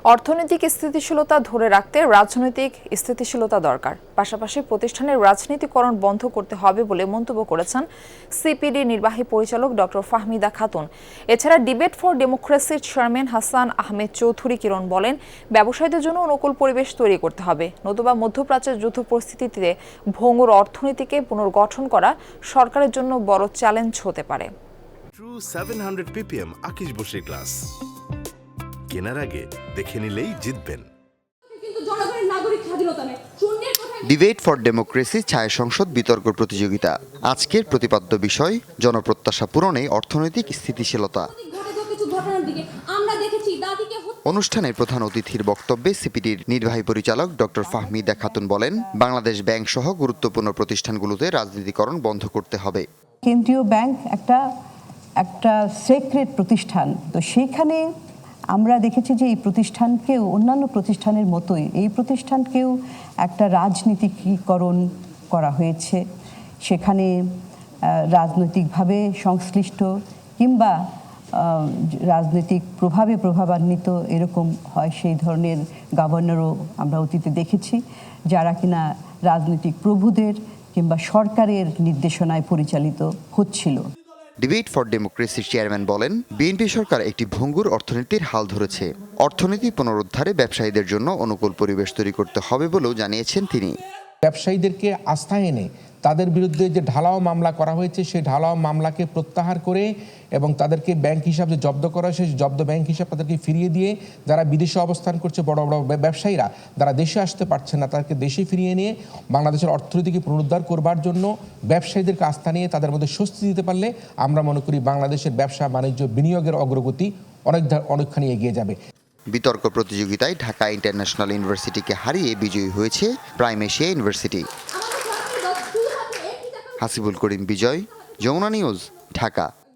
অর্থনৈতিক স্থিতিশীলতা ধরে রাখতে রাজনৈতিক স্থিতিশীলতা দরকার, পাশাপাশি প্রতিষ্ঠানের রাজনীতিকরণ বন্ধ করতে হবে বলে মন্তব্য করেছেন সিপিডি নির্বাহী পরিচালক ডক্টর ফাহমিদা খাতুন। এছাড়া ডিবেট ফর ডেমোক্রেসির চেয়ারম্যান হাসান আহমেদ চৌধুরী কিরণ বলেন, ব্যবসায়ীদের জন্য অনুকূল পরিবেশ তৈরি করতে হবে, নতুবা মধ্যপ্রাচ্যের যুদ্ধ পরিস্থিতিতে ভঙ্গুর অর্থনীতিকে পুনর্গঠন করা সরকারের জন্য বড় চ্যালেঞ্জ হতে পারে। ট্রু 700 ppm আকিশ বসির গ্লাস কেনার আগে দেখে নিলেই জিতবেন। ডিবেট ফর ডেমোক্রেসি ছায়া সংসদ বিতর্ক প্রতিযোগিতা। আজকের প্রতিপাদ্য বিষয় জনপ্রত্যাশা পূরণে অর্থনৈতিক স্থিতিশীলতা। অনুষ্ঠানে প্রধান অতিথির বক্তব্যে সিপিডির নির্বাহী পরিচালক ডক্টর ফাহমিদা খাতুন বলেন, বাংলাদেশ ব্যাংক সহ গুরুত্বপূর্ণ প্রতিষ্ঠানগুলোতে রাজনীতিকরণ বন্ধ করতে হবে। কেন্দ্রীয় ব্যাংক একটা সিক্রেট প্রতিষ্ঠান, তো সেইখানে আমরা দেখেছি যে এই প্রতিষ্ঠানকেও অন্যান্য প্রতিষ্ঠানের মতোই এই প্রতিষ্ঠানকেও একটা রাজনীতিকীকরণ করা হয়েছে। সেখানে রাজনৈতিকভাবে সংশ্লিষ্ট কিংবা রাজনৈতিক প্রভাবান্বিত এরকম হয়, সেই ধরনের গভর্নরও আমরা অতীতে দেখেছি, যারা কিনা রাজনৈতিক প্রভুদের কিংবা সরকারের নির্দেশনায় পরিচালিত হচ্ছিল। ডিবেট ফর ডেমোক্রেসির চেয়ারম্যান বলেন, বিএনপি সরকার একটি ভঙ্গুর অর্থনীতির হাল ধরেছে। অর্থনীতি পুনরুদ্ধারে ব্যবসায়ীদের জন্য অনুকূল পরিবেশ তৈরি করতে হবে বলেও জানিয়েছেন তিনি। ব্যবসায়ীদেরকে আস্থায় এনে তাদের বিরুদ্ধে যে ঢালাও মামলা করা হয়েছে সেই ঢালাও মামলাকে প্রত্যাহার করে এবং তাদেরকে ব্যাংক হিসাব যে জব্দ করা হয়েছে জব্দ ব্যাংক হিসাব তাদেরকে ফিরিয়ে দিয়ে, যারা বিদেশে অবস্থান করছে বড় বড় ব্যবসায়ীরা যারা দেশে আসতে পারছে না তাদেরকে দেশে ফিরিয়ে নিয়ে বাংলাদেশের অর্থনীতিকে পুনরুদ্ধার করবার জন্য ব্যবসায়ীদেরকে আস্থা নিয়ে তাদের মধ্যে স্বস্তি দিতে পারলে আমরা মনে করি বাংলাদেশের ব্যবসা বাণিজ্য বিনিয়োগের অগ্রগতি অনেকখানি এগিয়ে যাবে। বিতর্ক প্রতিযোগিতায় ঢাকা ইন্টারন্যাশনাল ইউনিভার্সিটিকে হারিয়ে বিজয়ী হয়েছে প্রাইম এশিয়া ইউনিভার্সিটি। হাসিবুল করিম বিজয়, যমুনা নিউজ, ঢাকা।